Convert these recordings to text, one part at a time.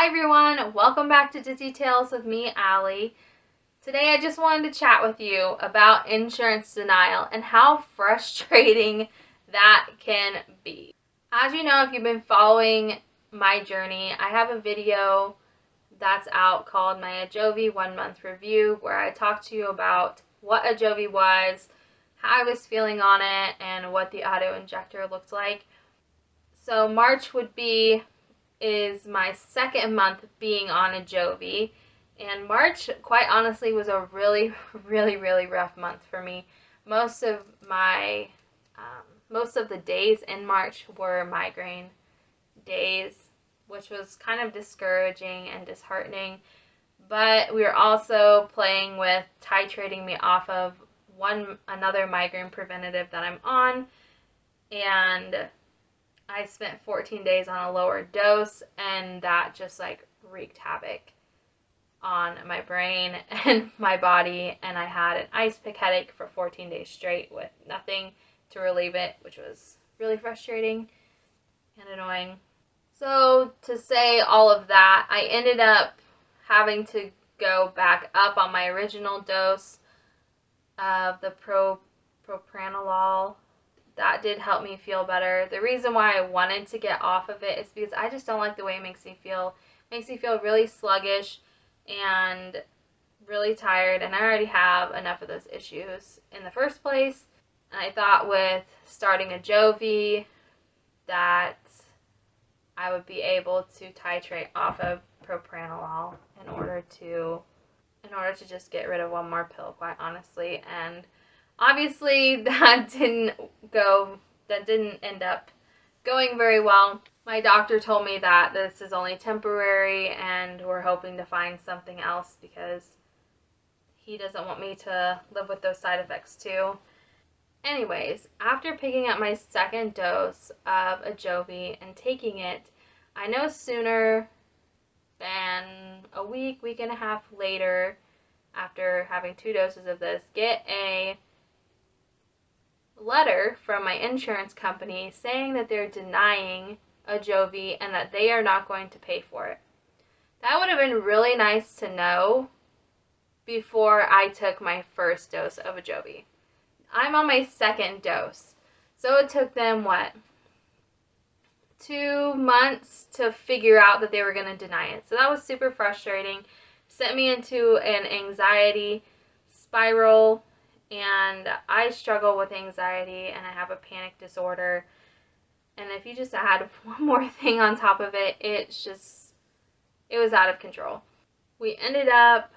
Hi everyone, welcome back to Dizzy Tales with me, Allie. Today I just wanted to chat with you about insurance denial and how frustrating that can be. As you know, if you've been following my journey, I have a video that's out called my Ajovy 1 month review where I talk to you about what Ajovy was, how I was feeling on it, and what the auto injector looked like. So March is my second month being on Ajovy, and March, quite honestly, was a really rough month for me. Most of the days in March were migraine days, which was kind of discouraging and disheartening. But we were also playing with titrating me off of another migraine preventative that I'm on, and I spent 14 days on a lower dose, and that just like wreaked havoc on my brain and my body, and I had an ice pick headache for 14 days straight with nothing to relieve it, which was really frustrating and annoying. So to say all of that, I ended up having to go back up on my original dose of the propranolol. That did help me feel better. The reason why I wanted to get off of it is because I just don't like the way it makes me feel. It makes me feel really sluggish and really tired, and I already have enough of those issues in the first place. And I thought with starting Ajovy that I would be able to titrate off of propranolol in order to just get rid of one more pill, quite honestly. And obviously that didn't end up going very well. My doctor told me that this is only temporary and we're hoping to find something else because he doesn't want me to live with those side effects too. Anyways, after picking up my second dose of Ajovy and taking it, I no sooner than a week and a half later, after having 2 doses of this, get a letter from my insurance company saying that they're denying Ajovy and that they are not going to pay for it. That would have been really nice to know before I took my first dose of Ajovy. I'm on my second dose, so it took them 2 months to figure out that they were going to deny it. So that was super frustrating. Sent me into an anxiety spiral, and I struggle with anxiety and I have a panic disorder. And if you just add one more thing on top of it, it was out of control. We ended up,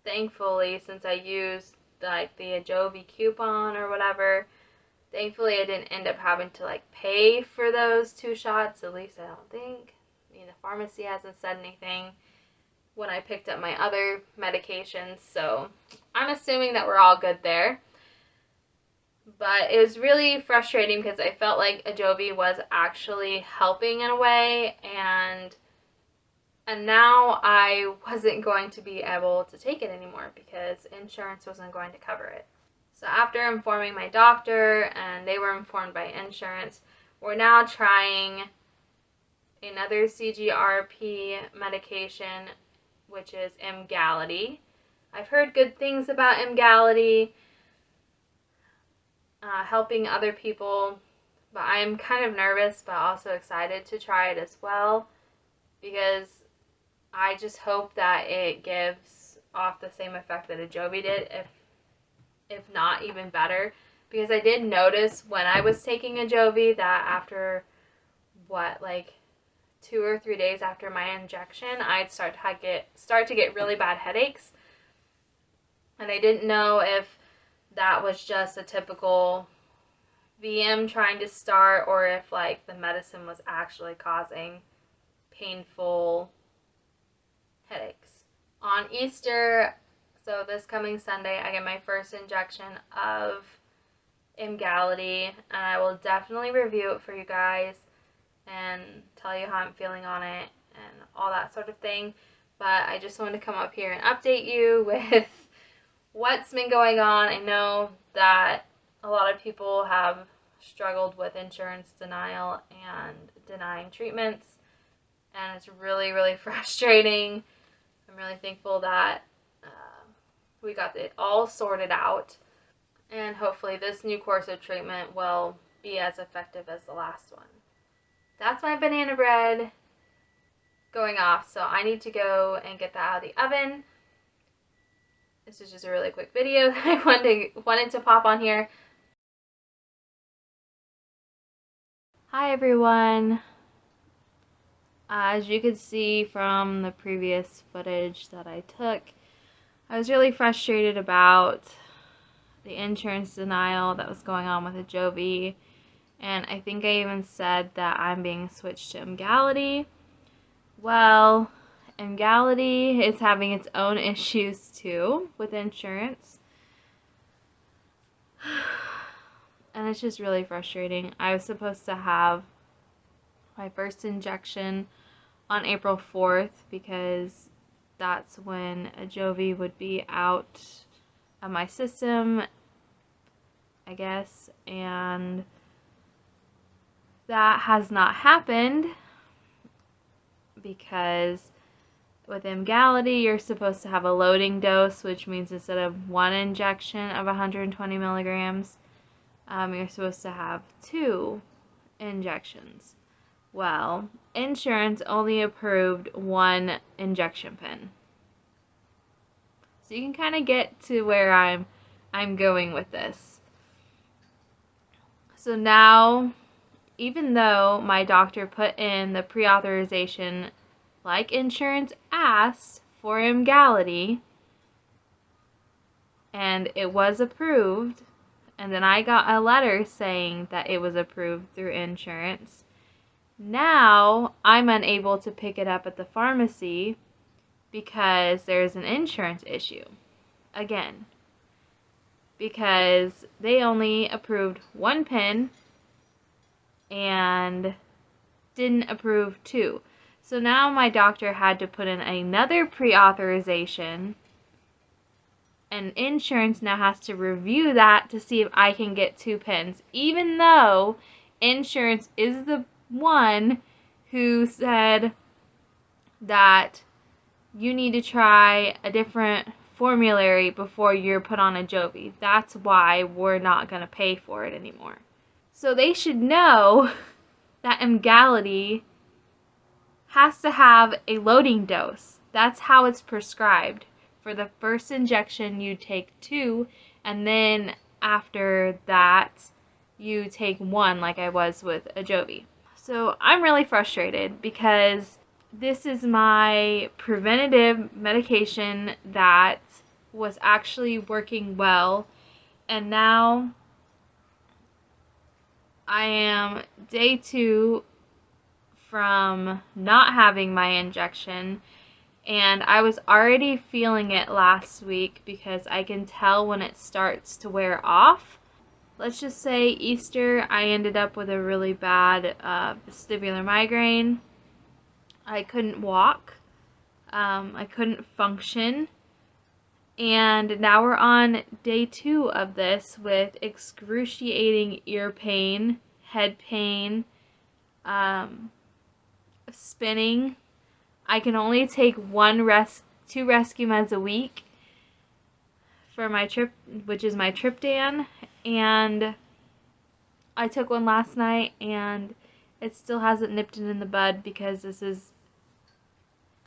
thankfully, since I used like the Ajovy coupon or whatever, thankfully I didn't end up having to like pay for those 2 shots, at least I don't think. I mean, the pharmacy hasn't said anything when I picked up my other medications, so I'm assuming that we're all good there. But it was really frustrating because I felt like Ajovy was actually helping in a way, and now I wasn't going to be able to take it anymore because insurance wasn't going to cover it. So after informing my doctor, and they were informed by insurance, we're now trying another CGRP medication, which is Emgality. I've heard good things about Emgality, helping other people, but I'm kind of nervous but also excited to try it as well because I just hope that it gives off the same effect that Ajovy did, if not even better, because I did notice when I was taking Ajovy that after 2 or 3 days after my injection, I'd start to get really bad headaches, and I didn't know if that was just a typical VM trying to start or if like the medicine was actually causing painful headaches. On Easter, so this coming Sunday, I get my first injection of Emgality, and I will definitely review it for you guys and tell you how I'm feeling on it and all that sort of thing. But I just wanted to come up here and update you with what's been going on. I know that a lot of people have struggled with insurance denial and denying treatments, and it's really, really frustrating. I'm really thankful that we got it all sorted out, and hopefully this new course of treatment will be as effective as the last one. That's my banana bread going off, so I need to go and get that out of the oven. This is just a really quick video that I wanted to pop on here. Hi everyone. As you could see from the previous footage that I took, I was really frustrated about the insurance denial that was going on with Ajovy, and I think I even said that I'm being switched to Emgality. Well, Emgality is having its own issues too with insurance, and it's just really frustrating. I was supposed to have my first injection on April 4th because that's when Ajovy would be out of my system, I guess, and that has not happened because with Emgality you're supposed to have a loading dose, which means instead of one injection of 120 milligrams, you're supposed to have 2 injections. Well, insurance only approved 1 injection pen. So you can kind of get to where I'm going with this. So now, even though my doctor put in the pre-authorization like insurance asked for Emgality, and it was approved, and then I got a letter saying that it was approved through insurance, now I'm unable to pick it up at the pharmacy because there's an insurance issue. Again, because they only approved 1 pen and didn't approve 2. So now my doctor had to put in another pre-authorization, and insurance now has to review that to see if I can get 2 pens, even though insurance is the one who said that you need to try a different formulary before you're put on Ajovy. That's why we're not going to pay for it anymore. So they should know that Emgality has to have a loading dose. That's how it's prescribed. For the first injection, you take 2, and then after that, you take 1, like I was with Ajovy. So I'm really frustrated because this is my preventative medication that was actually working well, and now I am day 2 from not having my injection, and I was already feeling it last week because I can tell when it starts to wear off. Let's just say Easter, I ended up with a really bad vestibular migraine. I couldn't walk. I couldn't function. And now we're on day 2 of this with excruciating ear pain, head pain, spinning. I can only take 2 rescue meds a week for my trip, which is my triptan, and I took one last night and it still hasn't nipped it in the bud because this has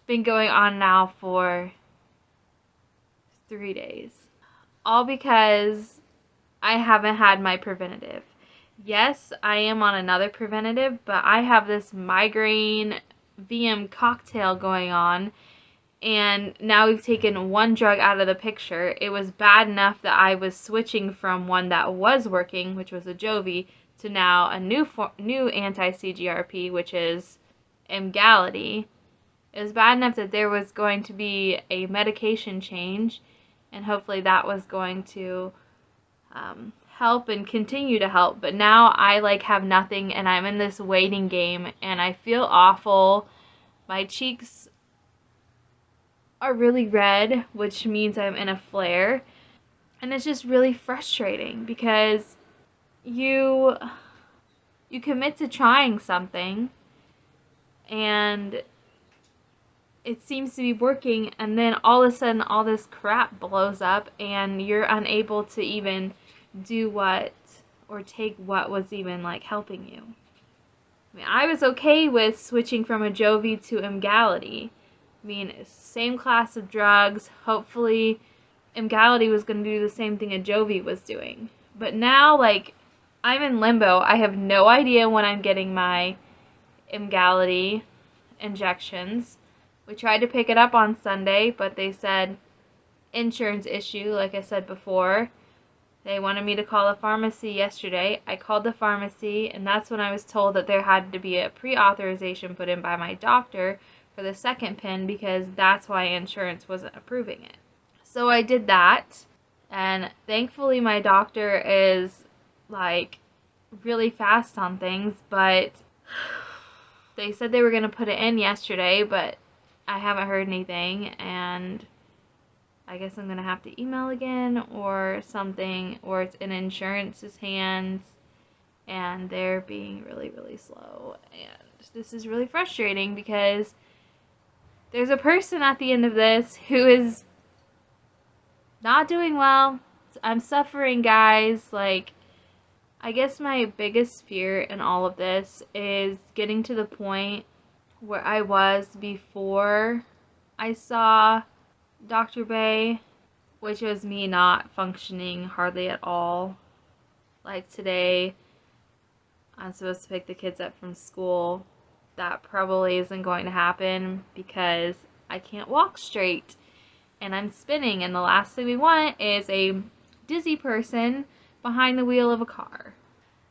been going on now for 3 days. All because I haven't had my preventative. Yes, I am on another preventative, but I have this migraine VM cocktail going on, and now we've taken 1 drug out of the picture. It was bad enough that I was switching from one that was working, which was Ajovy, to now a new anti-CGRP, which is Emgality. It was bad enough that there was going to be a medication change, and hopefully that was going to help and continue to help. But now I have nothing, and I'm in this waiting game, and I feel awful. My cheeks are really red, which means I'm in a flare, and it's just really frustrating because you commit to trying something, and it seems to be working, and then all of a sudden all this crap blows up and you're unable to even do what or take what was even like helping you. I mean, I was okay with switching from Ajovy to Emgality. I mean, same class of drugs. Hopefully Emgality was going to do the same thing Ajovy was doing. But now, like, I'm in limbo. I have no idea when I'm getting my Emgality injections. We tried to pick it up on Sunday, but they said insurance issue, like I said before. They wanted me to call the pharmacy yesterday. I called the pharmacy, and that's when I was told that there had to be a pre-authorization put in by my doctor for the second pin because that's why insurance wasn't approving it. So I did that, and thankfully my doctor is like really fast on things, but they said they were going to put it in yesterday, but I haven't heard anything, and I guess I'm going to have to email again or something, or it's in insurance's hands, and they're being really, really slow, and this is really frustrating because there's a person at the end of this who is not doing well. I'm suffering, guys. Like, I guess my biggest fear in all of this is getting to the point where I was before I saw Dr. Bay, which was me not functioning hardly at all. Like today, I'm supposed to pick the kids up from school. That probably isn't going to happen because I can't walk straight and I'm spinning, and the last thing we want is a dizzy person behind the wheel of a car.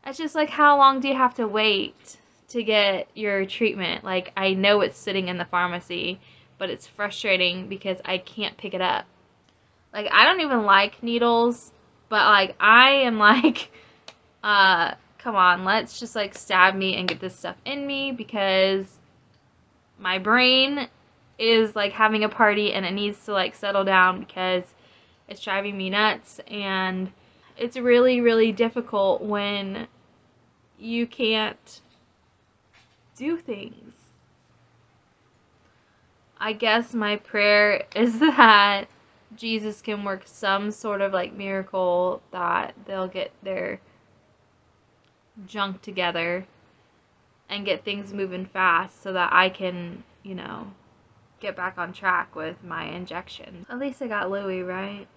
It's just like, how long do you have to wait to get your treatment? Like, I know it's sitting in the pharmacy, but it's frustrating because I can't pick it up. Like, I don't even like needles, but like, I am like, come on, let's just like stab me and get this stuff in me because my brain is like having a party and it needs to like settle down because it's driving me nuts, and it's really, really difficult when you can't do things. I guess my prayer is that Jesus can work some sort of like miracle that they'll get their junk together and get things moving fast so that I can, you know, get back on track with my injection. At least I got Louie, right?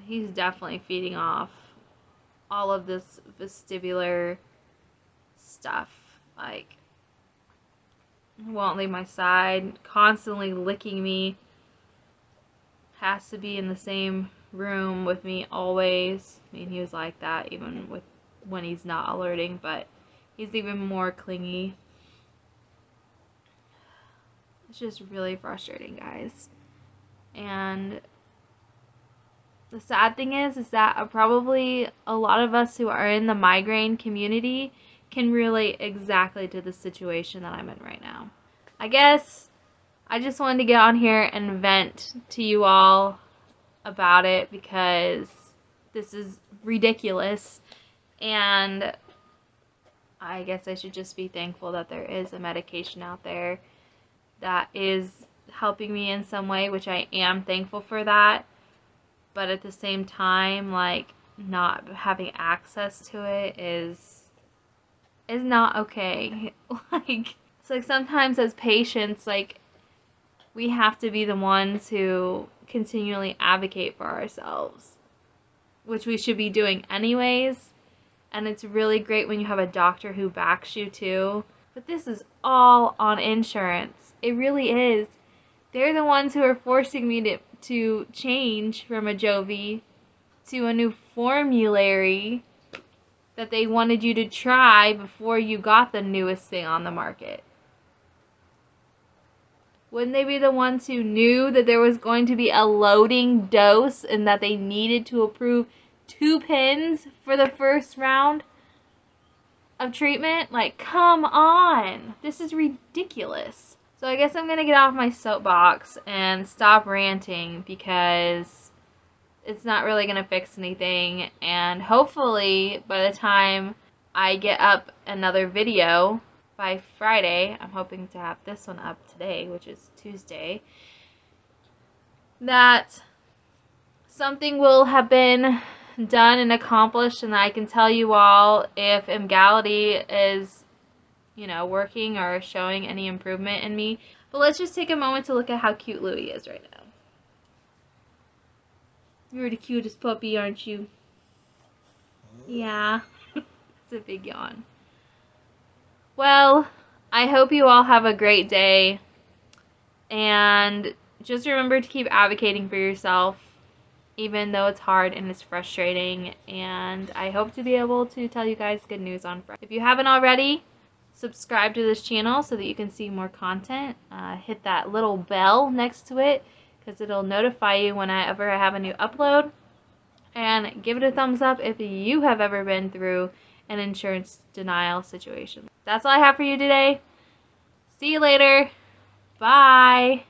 He's definitely feeding off all of this vestibular stuff. Like, won't leave my side, constantly licking me, has to be in the same room with me always. I mean, he was like that even with when he's not alerting, but he's even more clingy. It's just really frustrating, guys. And the sad thing is that probably a lot of us who are in the migraine community can relate exactly to the situation that I'm in right now. I guess I just wanted to get on here and vent to you all about it because this is ridiculous, and I guess I should just be thankful that there is a medication out there that is helping me in some way, which I am thankful for that, but at the same time, like, not having access to it is not okay. Like, it's like sometimes as patients, like, we have to be the ones who continually advocate for ourselves, which we should be doing anyways, and it's really great when you have a doctor who backs you too, but this is all on insurance. It really is. They're the ones who are forcing me to change from Ajovy to a new formulary that they wanted you to try before you got the newest thing on the market. Wouldn't they be the ones who knew that there was going to be a loading dose and that they needed to approve 2 pins for the first round of treatment? Like, come on. This is ridiculous. So I guess I'm going to get off my soapbox and stop ranting because it's not really going to fix anything. And hopefully by the time I get up another video, by Friday, I'm hoping to have this one up today, which is Tuesday, that something will have been done and accomplished, and I can tell you all if Emgality is, working or showing any improvement in me. But let's just take a moment to look at how cute Louie is right now. You're the cutest puppy, aren't you? Yeah. It's a big yawn. Well, I hope you all have a great day. And just remember to keep advocating for yourself, even though it's hard and it's frustrating. And I hope to be able to tell you guys good news on Friday. If you haven't already, subscribe to this channel so that you can see more content. Hit that little bell next to it because it'll notify you whenever I have a new upload. And give it a thumbs up if you have ever been through an insurance denial situation. That's all I have for you today. See you later. Bye.